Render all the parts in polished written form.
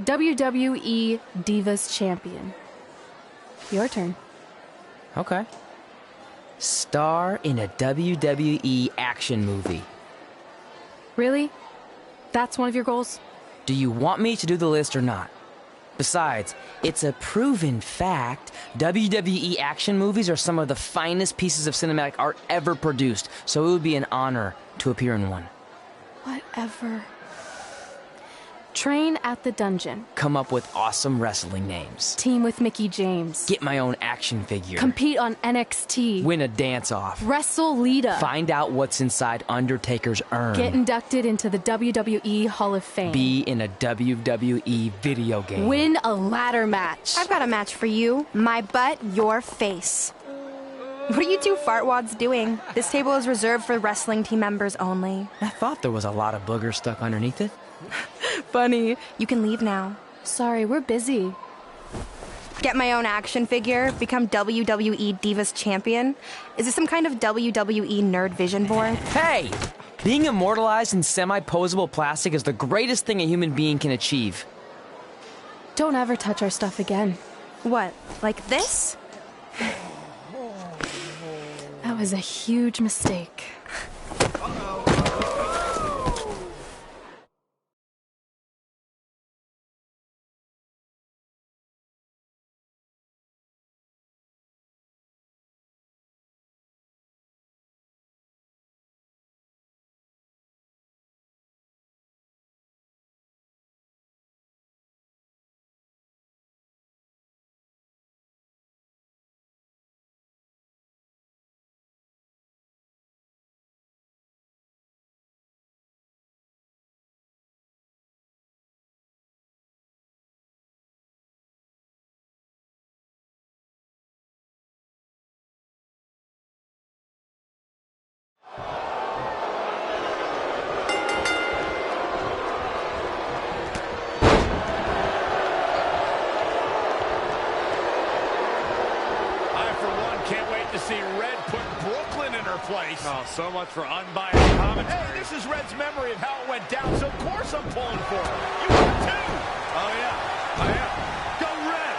WWE Divas Champion. Your turn. Okay. Star in a WWE action movie. Really? That's one of your goals? Do you want me to do the list or not? Besides, it's a proven fact, WWE action movies are some of the finest pieces of cinematic art ever produced, so it would be an honor to appear in one. Whatever. Train at the dungeon. Come up with awesome wrestling names. Team with Mickey James. Get my own action figure. Compete on NXT. Win a dance-off. Wrestle Lita. Find out what's inside Undertaker's urn. Get inducted into the WWE Hall of Fame. Be in a WWE video game. Win a ladder match. I've got a match for you. My butt, your face. What are you two fartwads doing? This table is reserved for wrestling team members only. I thought there was a lot of boogers stuck underneath it. Funny. You can leave now. Sorry, we're busy. Get my own action figure, become WWE Divas Champion. Is this some kind of WWE nerd vision board? Hey! Being immortalized in semi-posable plastic is the greatest thing a human being can achieve. Don't ever touch our stuff again. What, like this? That was a huge mistake. See Red put Brooklyn in her place. Oh, so much for unbiased commentary. Hey, this is Red's memory of how it went down, so of course I'm pulling for her. You are too. Oh, yeah, I am. Go Red!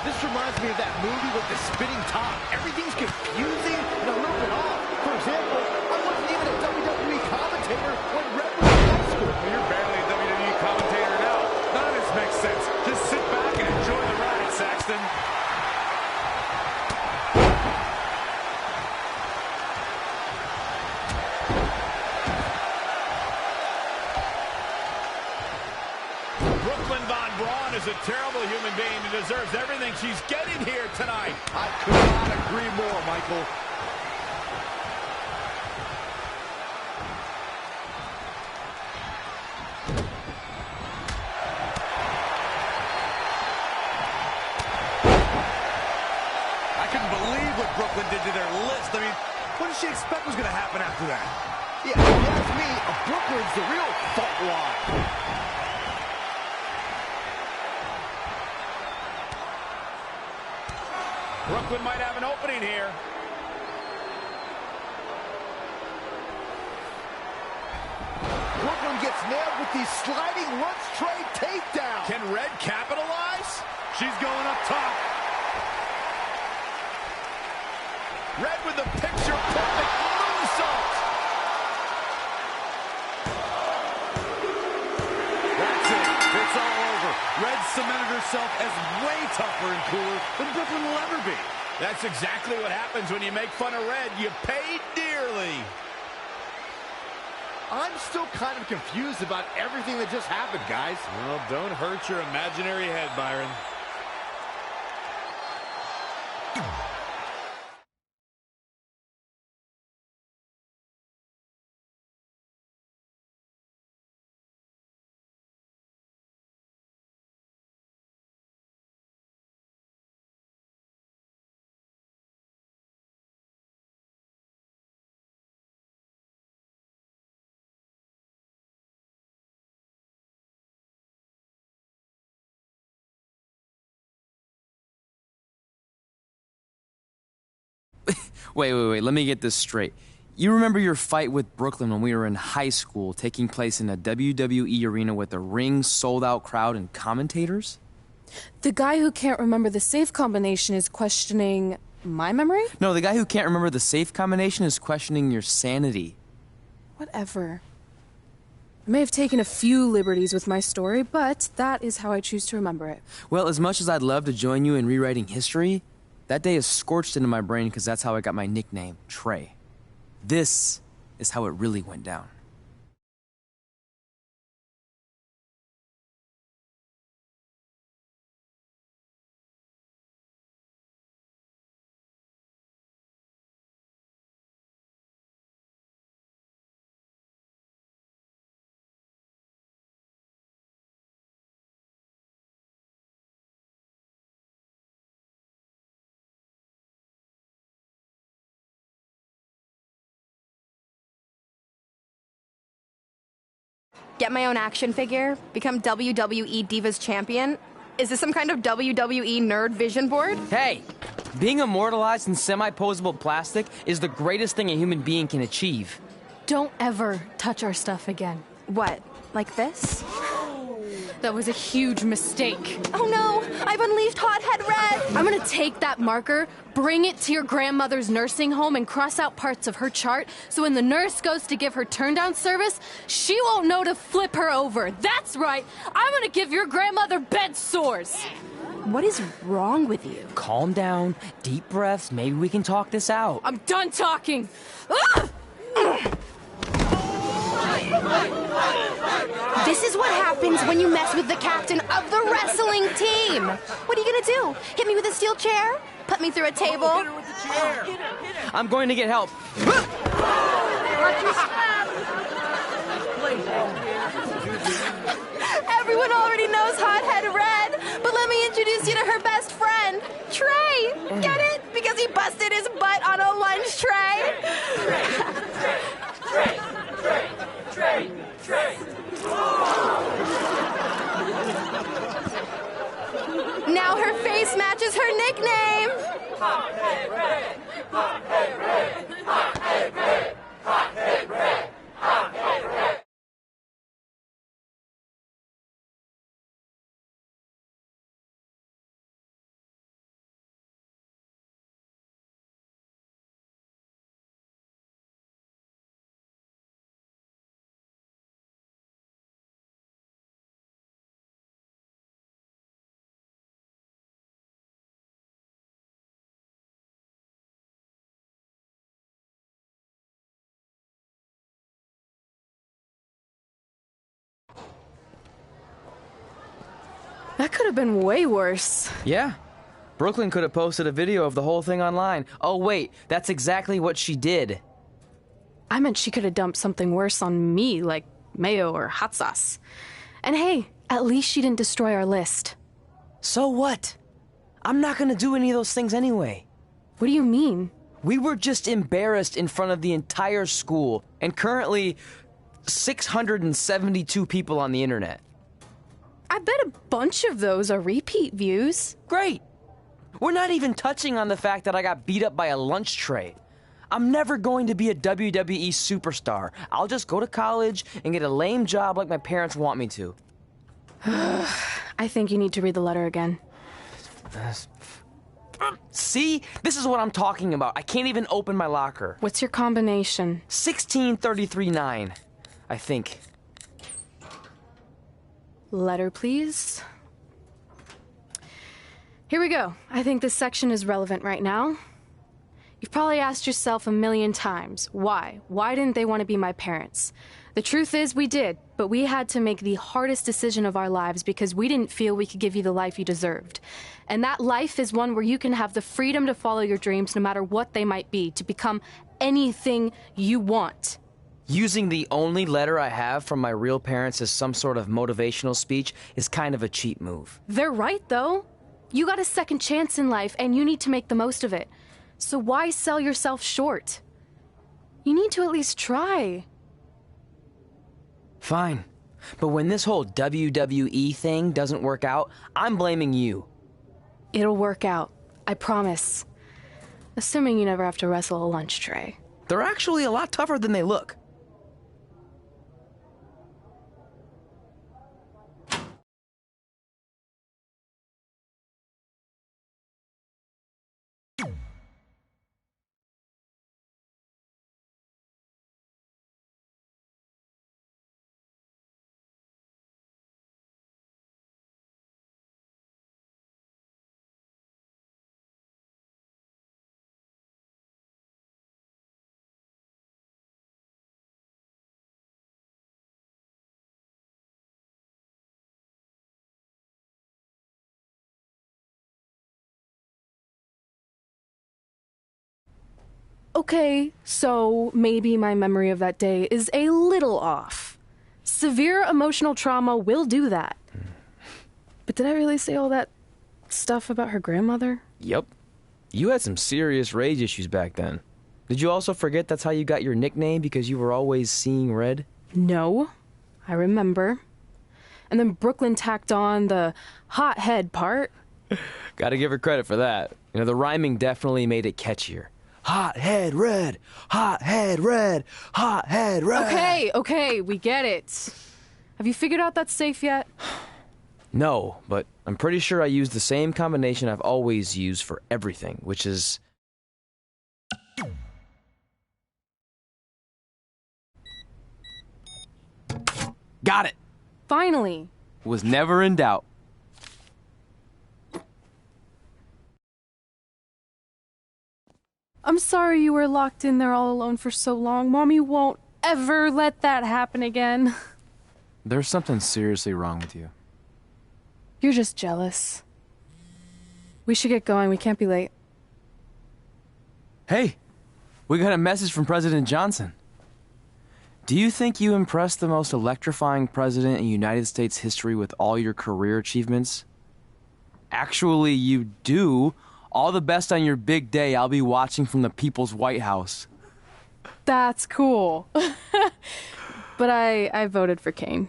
This reminds me of that movie with the spinning top. Everything's confusing and a little bit off. For example, I wasn't even a WWE commentator when Red was in high school. You're barely a WWE commentator now. None of this makes sense. Just sit back and enjoy the ride, Saxton. Brooklyn Von Braun is a terrible human being and deserves everything she's getting here tonight. I could not agree more, Michael. I couldn't believe what Brooklyn did to their list. I mean, what did she expect was going to happen after that? Yeah, if you ask me, Brooklyn's the real fault line. Brooklyn might have an opening here. Brooklyn gets nailed with these sliding lunch tray takedowns. Can Red capitalize? She's going up top. Red with the picture-perfect moonsault. That's it. It's all over. Red cemented herself as way tougher and cooler than Brooklyn will ever be. That's exactly what happens when you make fun of Red. You pay dearly. I'm still kind of confused about everything that just happened, guys. Well, don't hurt your imaginary head, Byron. Wait. Let me get this straight. You remember your fight with Brooklyn when we were in high school, taking place in a WWE arena with a ring, sold-out crowd, and commentators? The guy who can't remember the safe combination is questioning my memory? No, the guy who can't remember the safe combination is questioning your sanity. Whatever. I may have taken a few liberties with my story, but that is how I choose to remember it. Well, as much as I'd love to join you in rewriting history, that day is scorched into my brain because that's how I got my nickname, Trey. This is how it really went down. Get my own action figure? Become WWE Divas Champion? Is this some kind of WWE nerd vision board? Hey! Being immortalized in semi-posable plastic is the greatest thing a human being can achieve. Don't ever touch our stuff again. What, like this? That was a huge mistake. Oh no, I've unleashed Hothead Red! I'm gonna take that marker, bring it to your grandmother's nursing home, and cross out parts of her chart so when the nurse goes to give her turn-down service, she won't know to flip her over. That's right, I'm gonna give your grandmother bed sores. What is wrong with you? Calm down, deep breaths, maybe we can talk this out. I'm done talking. Ah! This is what happens when you mess with the captain of the wrestling team. What are you gonna do? Hit me with a steel chair? Put me through a table? Hit her with the chair. I'm going to get help. Everyone already knows Hothead Red, but let me introduce you to her best friend, Trey. Get it? Because he busted his butt on a lunch tray. Now her face matches her nickname. Hothead Red! Hothead Red! Hothead Red! Hothead Red! Hothead Red! That could have been way worse. Yeah. Brooklyn could have posted a video of the whole thing online. Oh, wait, that's exactly what she did. I meant she could have dumped something worse on me, like mayo or hot sauce. And hey, at least she didn't destroy our list. So what? I'm not gonna do any of those things anyway. What do you mean? We were just embarrassed in front of the entire school, and currently 672 people on the internet. I bet a bunch of those are repeat views. Great! We're not even touching on the fact that I got beat up by a lunch tray. I'm never going to be a WWE superstar. I'll just go to college and get a lame job like my parents want me to. I think you need to read the letter again. See? This is what I'm talking about. I can't even open my locker. What's your combination? 1633-9, I think. Letter, please. Here we go. I think this section is relevant right now. You've probably asked yourself a million times, why? Why didn't they want to be my parents? The truth is we did, but we had to make the hardest decision of our lives because we didn't feel we could give you the life you deserved. And that life is one where you can have the freedom to follow your dreams no matter what they might be, to become anything you want. Using the only letter I have from my real parents as some sort of motivational speech is kind of a cheap move. They're right, though. You got a second chance in life, and you need to make the most of it. So why sell yourself short? You need to at least try. Fine. But when this whole WWE thing doesn't work out, I'm blaming you. It'll work out. I promise. Assuming you never have to wrestle a lunch tray. They're actually a lot tougher than they look. Okay, so maybe my memory of that day is a little off. Severe emotional trauma will do that. But did I really say all that stuff about her grandmother? Yep. You had some serious rage issues back then. Did you also forget that's how you got your nickname because you were always seeing red? No, I remember. And then Brooklyn tacked on the hot head part. Gotta give her credit for that. You know, the rhyming definitely made it catchier. Hot head red, hot head red, hot head red. Okay, we get it. Have you figured out that's safe yet? No, but I'm pretty sure I used the same combination I've always used for everything, which is... Got it! Finally. Was never in doubt. I'm sorry you were locked in there all alone for so long. Mommy won't ever let that happen again. There's something seriously wrong with you. You're just jealous. We should get going. We can't be late. Hey, we got a message from President Johnson. Do you think you impressed the most electrifying president in United States history with all your career achievements? Actually, you do. All the best on your big day. I'll be watching from the People's White House. That's cool. But I voted for Kane.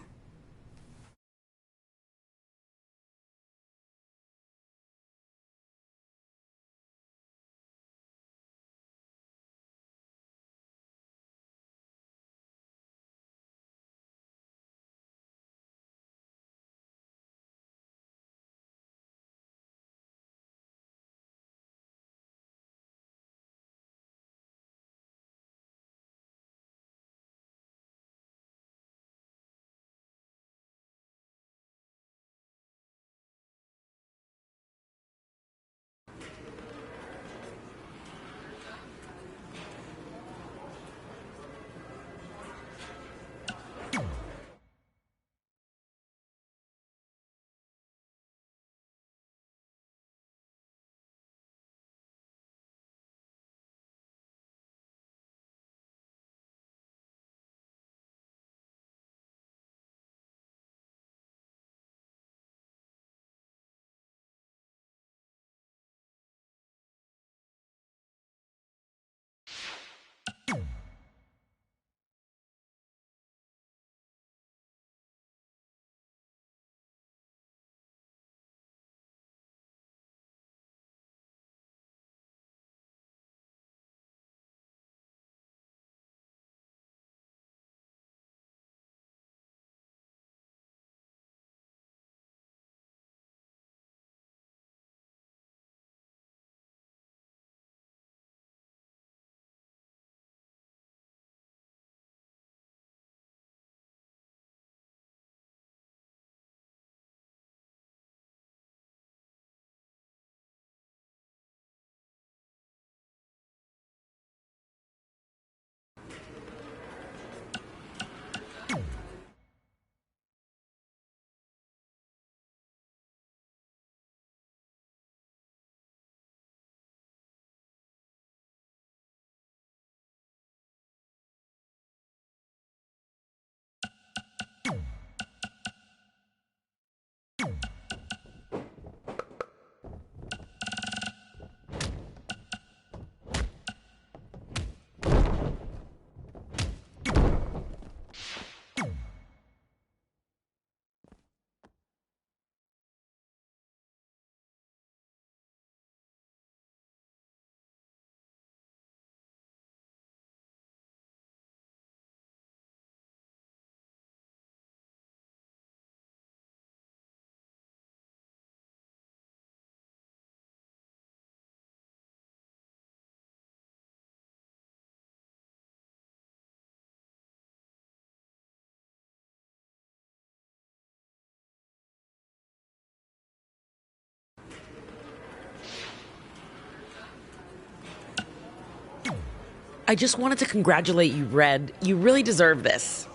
I just wanted to congratulate you, Red. You really deserve this.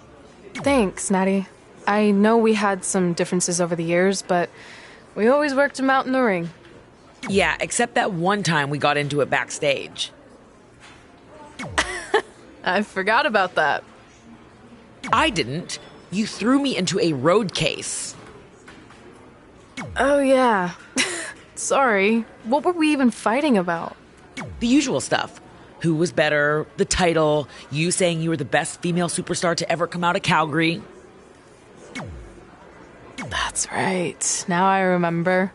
Thanks, Natty. I know we had some differences over the years, but we always worked them out in the ring. Yeah, except that one time we got into it backstage. I forgot about that. I didn't. You threw me into a road case. Oh, yeah. Sorry. What were we even fighting about? The usual stuff. Who was better, the title, you saying you were the best female superstar to ever come out of Calgary. That's right. Now I remember.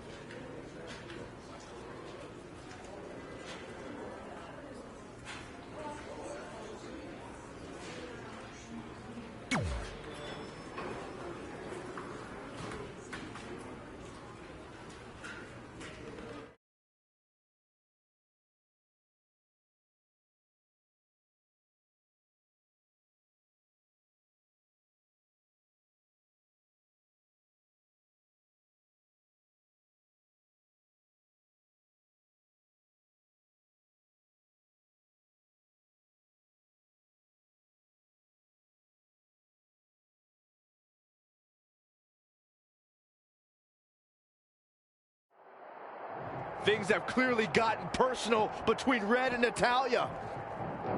Things have clearly gotten personal between Red and Natalya.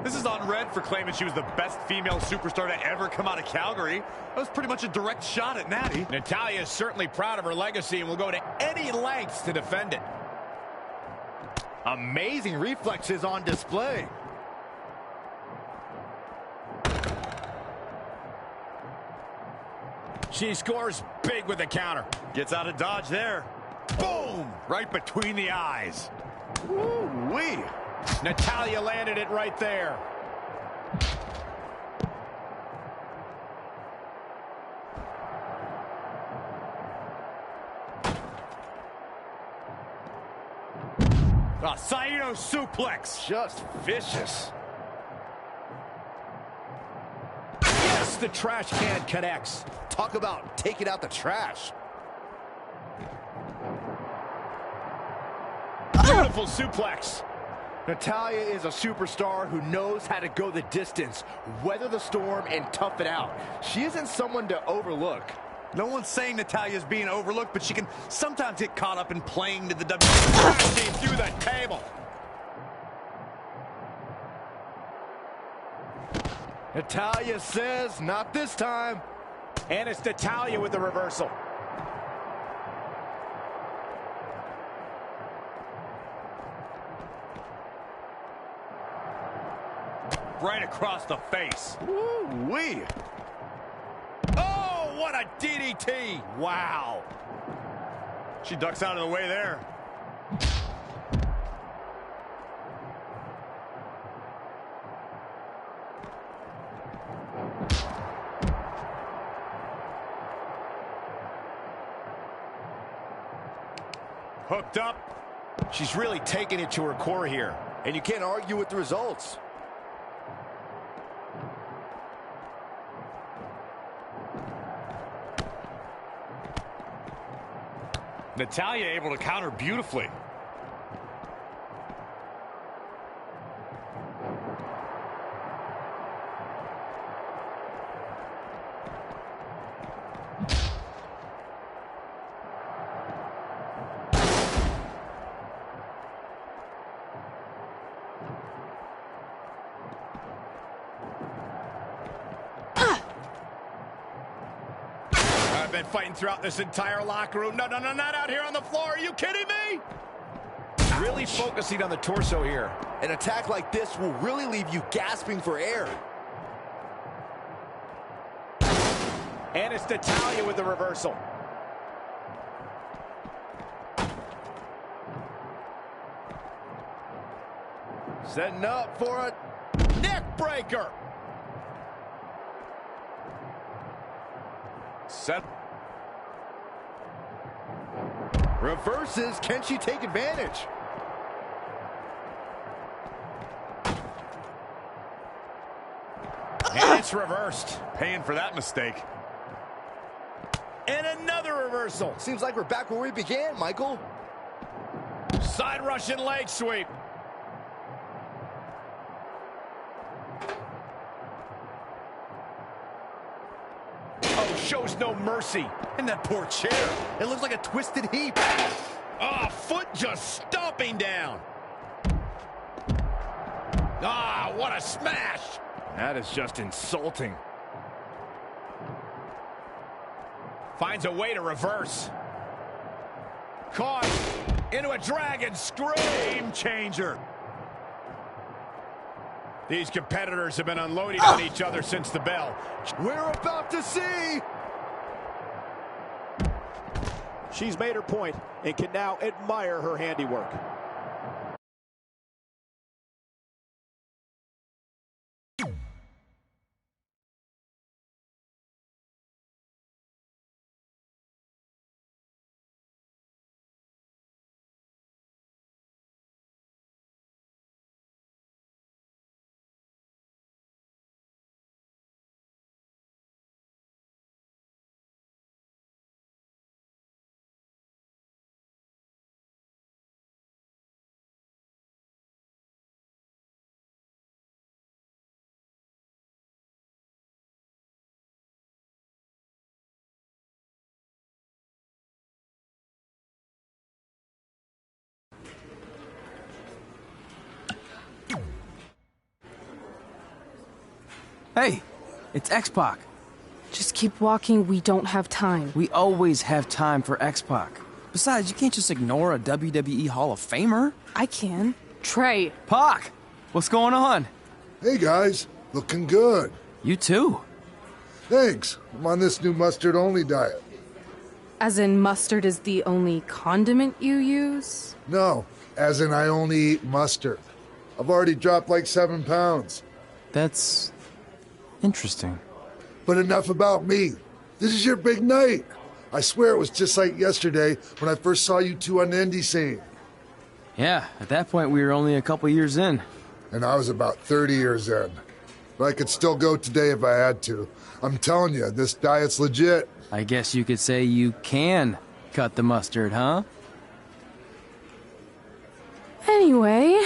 This is on Red for claiming she was the best female superstar to ever come out of Calgary. That was pretty much a direct shot at Natty. Natalya is certainly proud of her legacy and will go to any lengths to defend it. Amazing reflexes on display. She scores big with the counter. Gets out of dodge there. Boom! Right between the eyes. Woo-wee! Natalya landed it right there. A Saito suplex. Just vicious. Yes, the trash can connects. Talk about taking out the trash. Beautiful suplex. Natalya is a superstar who knows how to go the distance, weather the storm, and tough it out. She isn't someone to overlook. No one's saying Natalya's being overlooked, but she can sometimes get caught up in playing to the WWE team through the table. Natalya says, not this time. And it's Natalya with the reversal. Right across the face. Woo-wee. Oh, what a DDT. Wow. She ducks out of the way there. Hooked up. She's really taking it to her core here. And you can't argue with the results. Natalya able to counter beautifully. I've been fighting throughout this entire locker room. No, not out here on the floor. Are you kidding me? Really focusing on the torso here. An attack like this will really leave you gasping for air. And it's Natalya with the reversal. Setting up for a Neck breaker. Set. reverses. Can she take advantage? And it's reversed. Paying for that mistake. And another reversal. Seems like we're back where we began, Michael. Side Russian leg sweep. shows no mercy. And that poor chair. It looks like a twisted heap. Ah, foot just stomping down. Ah, what a smash. That is just insulting. Finds a way to reverse. Caught into a dragon screw. Game changer. These competitors have been unloading on each other since the bell. We're about to see. She's made her point and can now admire her handiwork. Hey, it's X-Pac. Just keep walking, we don't have time. We always have time for X-Pac. Besides, you can't just ignore a WWE Hall of Famer. I can. Trey. Pac, what's going on? Hey guys, looking good. You too. Thanks. I'm on this new mustard-only diet. As in mustard is the only condiment you use? No, as in I only eat mustard. I've already dropped like 7 pounds. That's interesting. But enough about me. This is your big night. I swear it was just like yesterday when I first saw you two on the indie scene. Yeah, at that point we were only a couple years in. And I was about 30 years in. But I could still go today if I had to. I'm telling you, this diet's legit. I guess you could say you can cut the mustard, huh? Anyway,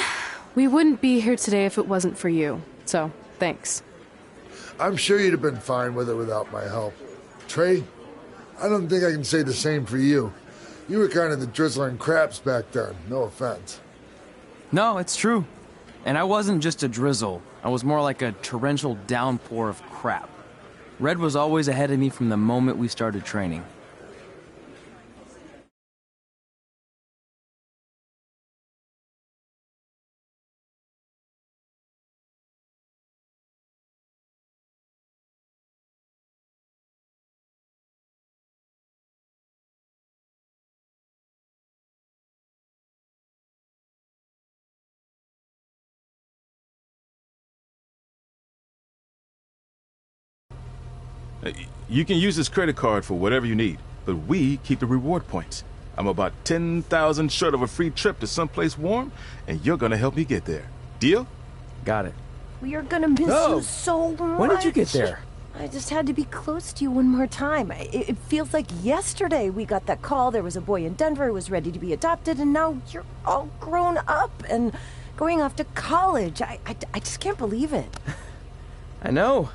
we wouldn't be here today if it wasn't for you. So, thanks. I'm sure you'd have been fine with it without my help. Trey, I don't think I can say the same for you. You were kind of the drizzling craps back then, no offense. No, it's true. And I wasn't just a drizzle. I was more like a torrential downpour of crap. Red was always ahead of me from the moment we started training. You can use this credit card for whatever you need, but we keep the reward points. I'm about 10,000 short of a free trip to someplace warm, and you're gonna help me get there. Deal? Got it. We are gonna miss you so much. When did you get there? I just had to be close to you one more time. It feels like yesterday we got that call. There was a boy in Denver who was ready to be adopted, and now you're all grown up and going off to college. I just can't believe it. I know.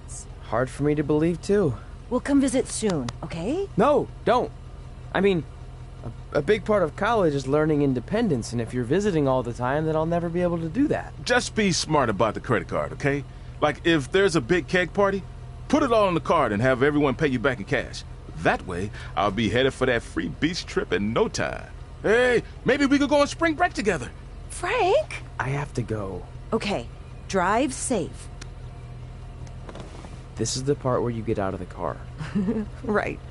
It's hard for me to believe, too. We'll come visit soon, okay? No, don't. I mean, a big part of college is learning independence, and if you're visiting all the time, then I'll never be able to do that. Just be smart about the credit card, okay? Like, if there's a big keg party, put it all on the card and have everyone pay you back in cash. That way, I'll be headed for that free beach trip in no time. Hey, maybe we could go on spring break together. Frank? I have to go. Okay, drive safe. This is the part where you get out of the car. Right.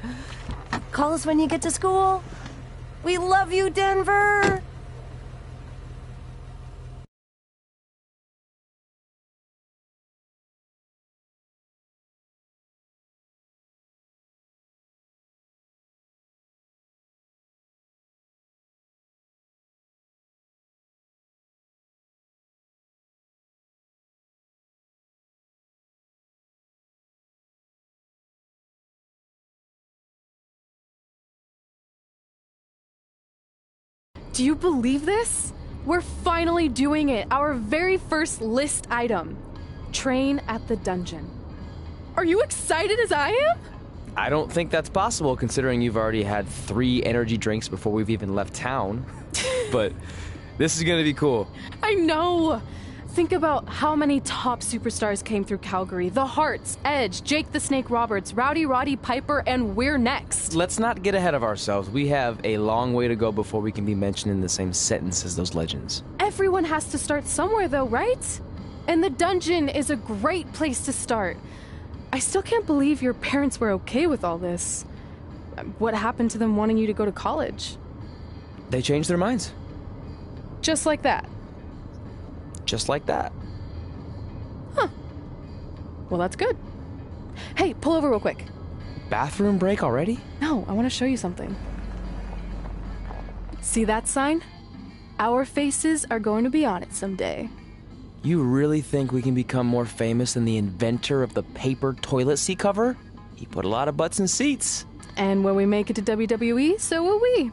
Call us when you get to school. We love you, Denver! Do you believe this? We're finally doing it. Our very first list item. Train at the dungeon. Are you excited as I am? I don't think that's possible considering you've already had 3 energy drinks before we've even left town. But this is gonna be cool. I know! Think about how many top superstars came through Calgary. The Hearts, Edge, Jake the Snake Roberts, Rowdy Roddy Piper, and we're next. Let's not get ahead of ourselves. We have a long way to go before we can be mentioned in the same sentence as those legends. Everyone has to start somewhere though, right? And the dungeon is a great place to start. I still can't believe your parents were okay with all this. What happened to them wanting you to go to college? They changed their minds. Just like that? Just like that. Huh. Well, that's good. Hey, pull over real quick. Bathroom break already? No, I want to show you something. See that sign? Our faces are going to be on it someday. You really think we can become more famous than the inventor of the paper toilet seat cover? He put a lot of butts in seats. And when we make it to WWE, so will we.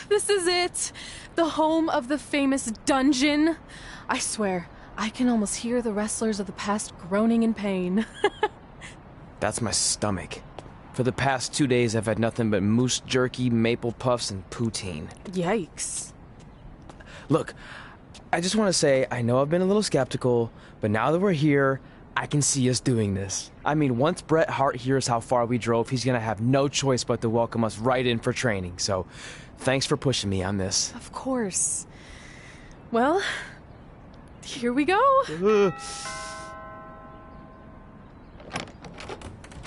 This is it. The home of the famous dungeon. I swear, I can almost hear the wrestlers of the past groaning in pain. That's my stomach. For the past 2 days, I've had nothing but moose jerky, maple puffs, and poutine. Yikes. Look, I just want to say, I know I've been a little skeptical, but now that we're here, I can see us doing this. I mean, once Bret Hart hears how far we drove, he's gonna have no choice but to welcome us right in for training. So, thanks for pushing me on this. Of course. Well, here we go.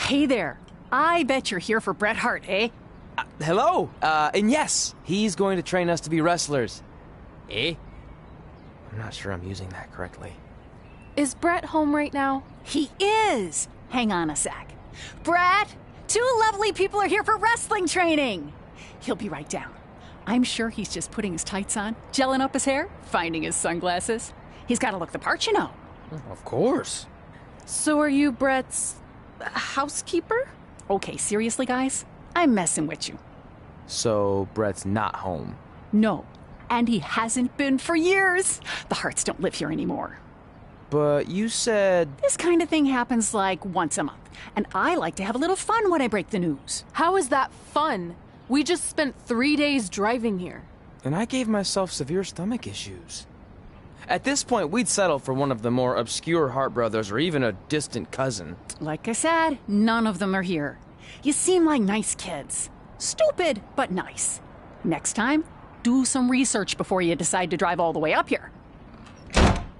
Hey there. I bet you're here for Bret Hart, eh? Hello. And yes, he's going to train us to be wrestlers. Eh? I'm not sure I'm using that correctly. Is Bret home right now? He is. Hang on a sec. Bret, 2 lovely people are here for wrestling training. He'll be right down. I'm sure he's just putting his tights on, gelling up his hair, finding his sunglasses. He's got to look the part, you know. Of course. So are you Bret's housekeeper? Okay, seriously, guys? I'm messing with you. So, Bret's not home. No, and he hasn't been for years. The Harts don't live here anymore. But you said... This kind of thing happens like once a month, and I like to have a little fun when I break the news. How is that fun? We just spent 3 days driving here. And I gave myself severe stomach issues. At this point, we'd settle for one of the more obscure Hart brothers or even a distant cousin. Like I said, none of them are here. You seem like nice kids. Stupid, but nice. Next time, do some research before you decide to drive all the way up here.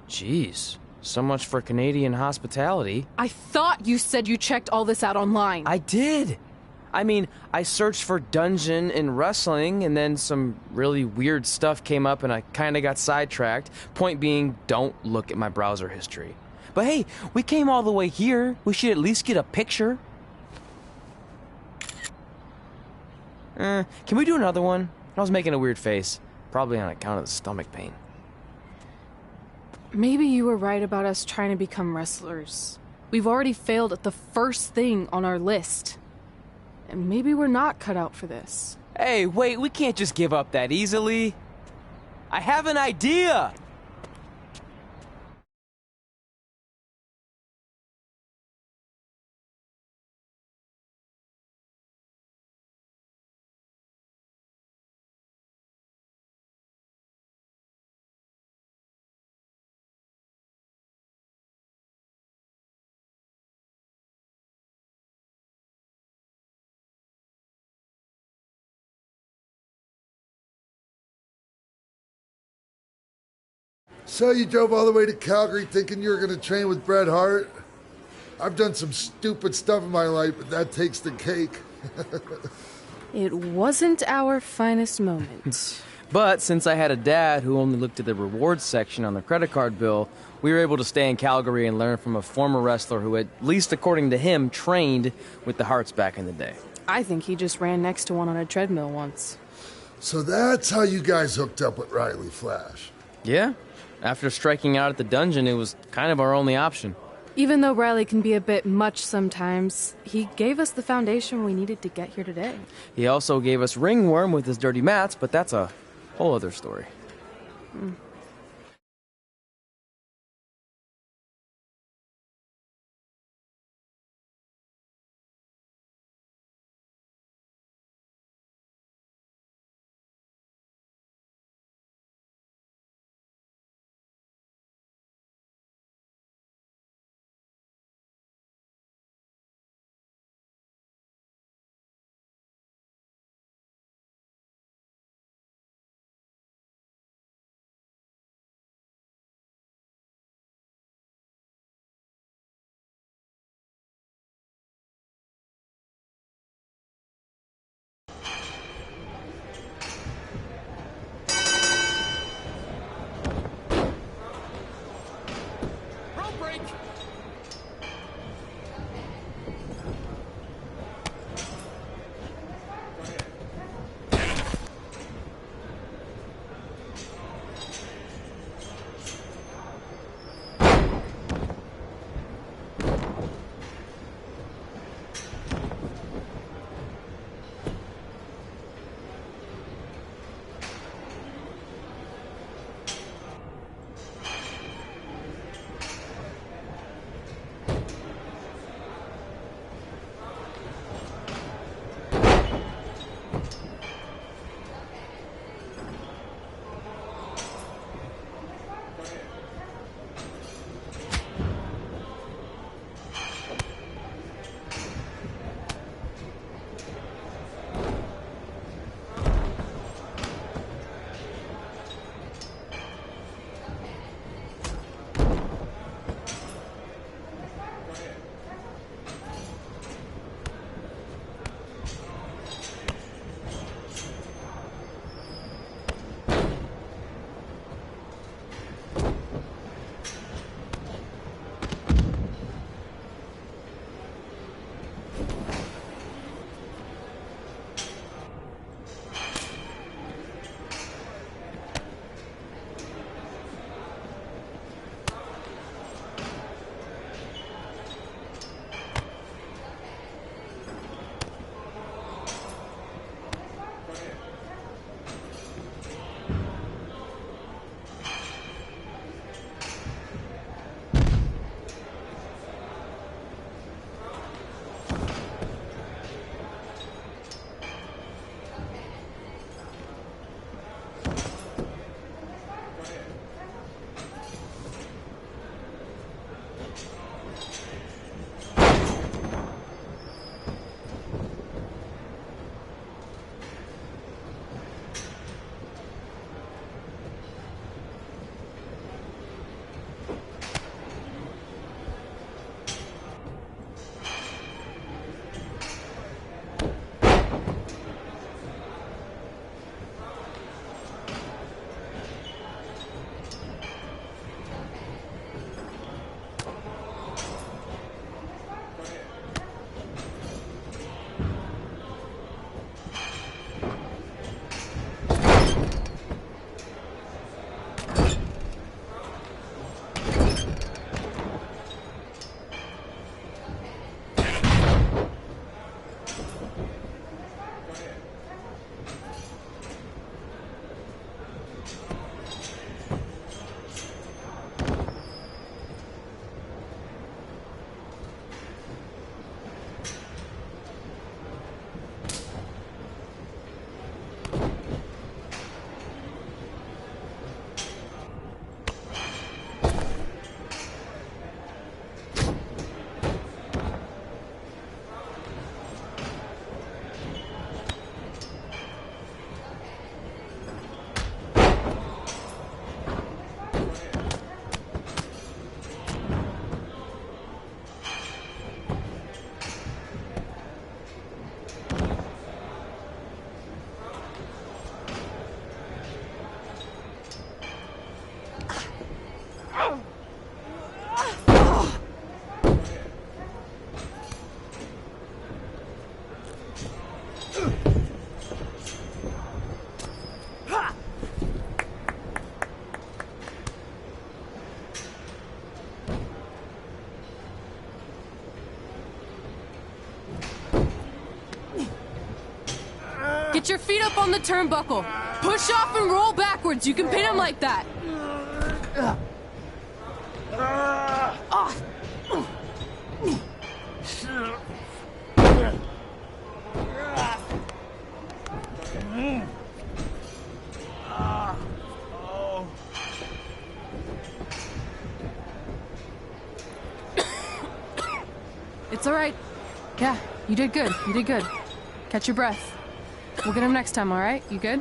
Jeez. So much for Canadian hospitality. I thought you said you checked all this out online. I did. I mean, I searched for dungeon in wrestling, and then some really weird stuff came up, and I kind of got sidetracked. Point being, don't look at my browser history. But hey, we came all the way here. We should at least get a picture. Can we do another one? I was making a weird face. Probably on account of the stomach pain. Maybe you were right about us trying to become wrestlers. We've already failed at the first thing on our list. And maybe we're not cut out for this. Hey, wait, we can't just give up that easily. I have an idea! So you drove all the way to Calgary thinking you were going to train with Bret Hart? I've done some stupid stuff in my life, but that takes the cake. It wasn't our finest moment. But since I had a dad who only looked at the rewards section on the credit card bill, we were able to stay in Calgary and learn from a former wrestler who, at least according to him, trained with the Harts back in the day. I think he just ran next to one on a treadmill once. So that's how you guys hooked up with Riley Flash. Yeah. After striking out at the dungeon, it was kind of our only option. Even though Riley can be a bit much sometimes, he gave us the foundation we needed to get here today. He also gave us Ringworm with his dirty mats, but that's a whole other story. Get your feet up on the turnbuckle. Push off and roll backwards. You can pin him like that. It's all right. Yeah, you did good. You did good. Catch your breath. We'll get him next time, all right? You good?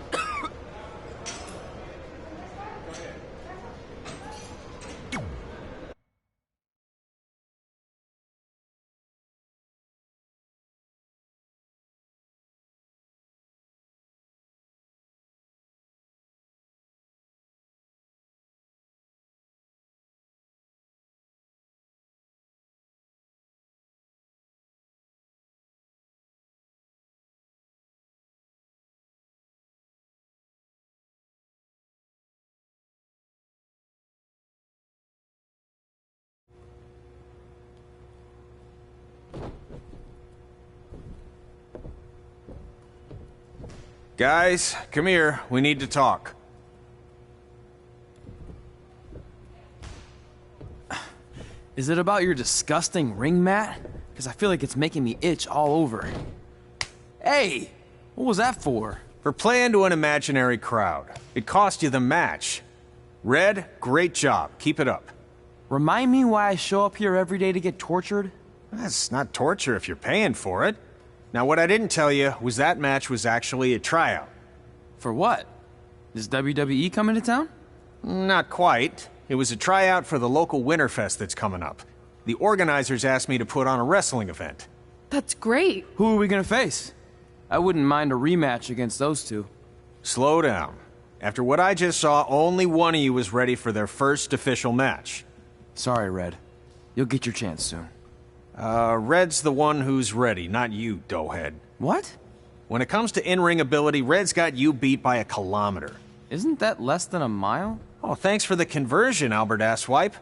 Guys, come here. We need to talk. Is it about your disgusting ring mat? Because I feel like it's making me itch all over. Hey! What was that for? For playing to an imaginary crowd. It cost you the match. Red, great job. Keep it up. Remind me why I show up here every day to get tortured? That's not torture if you're paying for it. Now, what I didn't tell you was that match was actually a tryout. For what? Is WWE coming to town? Not quite. It was a tryout for the local Winterfest that's coming up. The organizers asked me to put on a wrestling event. That's great. Who are we gonna face? I wouldn't mind a rematch against those two. Slow down. After what I just saw, only one of you was ready for their first official match. Sorry, Red. You'll get your chance soon. Red's the one who's ready, not you, doughhead. What? When it comes to in-ring ability, Red's got you beat by a kilometer. Isn't that less than a mile? Oh, thanks for the conversion, Albert Asswipe.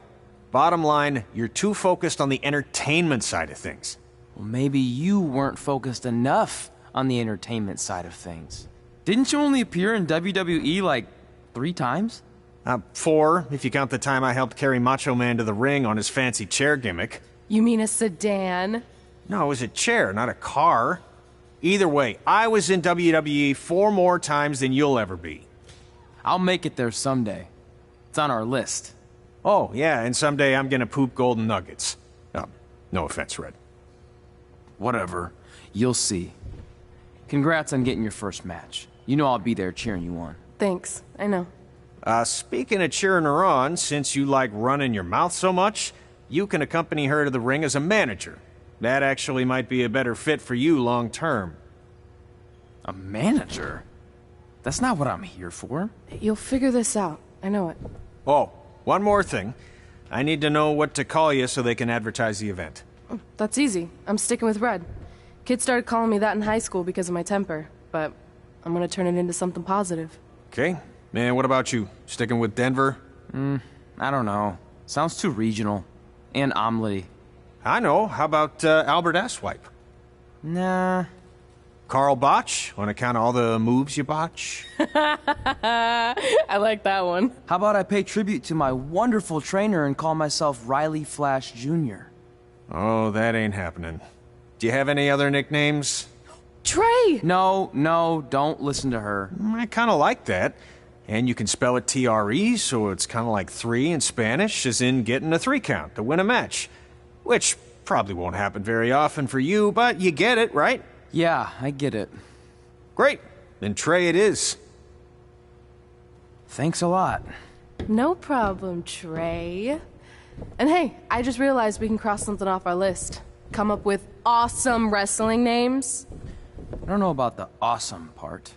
Bottom line, you're too focused on the entertainment side of things. Well, maybe you weren't focused enough on the entertainment side of things. Didn't you only appear in WWE like 3 times? 4, if you count the time I helped carry Macho Man to the ring on his fancy chair gimmick. You mean a sedan? No, it was a chair, not a car. Either way, I was in WWE 4 more times than you'll ever be. I'll make it there someday. It's on our list. Oh, yeah, and someday I'm gonna poop golden nuggets. No offense, Red. Whatever. You'll see. Congrats on getting your first match. You know I'll be there cheering you on. Thanks. I know. Speaking of cheering her on, since you like running your mouth so much, you can accompany her to the ring as a manager. That actually might be a better fit for you long term. A manager? That's not what I'm here for. You'll figure this out. I know it. Oh, one more thing. I need to know what to call you so they can advertise the event. That's easy. I'm sticking with Red. Kids started calling me that in high school because of my temper, but I'm gonna turn it into something positive. Okay. Man, what about you? Sticking with Denver? I don't know. Sounds too regional. And omelette-y. I know. How about Albert Asswipe? Nah. Carl Botch, on account of all the moves you botch? I like that one. How about I pay tribute to my wonderful trainer and call myself Riley Flash Jr.? Oh, that ain't happening. Do you have any other nicknames? Trey! No, don't listen to her. I kind of like that. And you can spell it T-R-E, so it's kind of like 3 in Spanish, as in getting a 3 count to win a match. Which probably won't happen very often for you, but you get it, right? Yeah, I get it. Great. Then Trey it is. Thanks a lot. No problem, Trey. And hey, I just realized we can cross something off our list. Come up with awesome wrestling names. I don't know about the awesome part.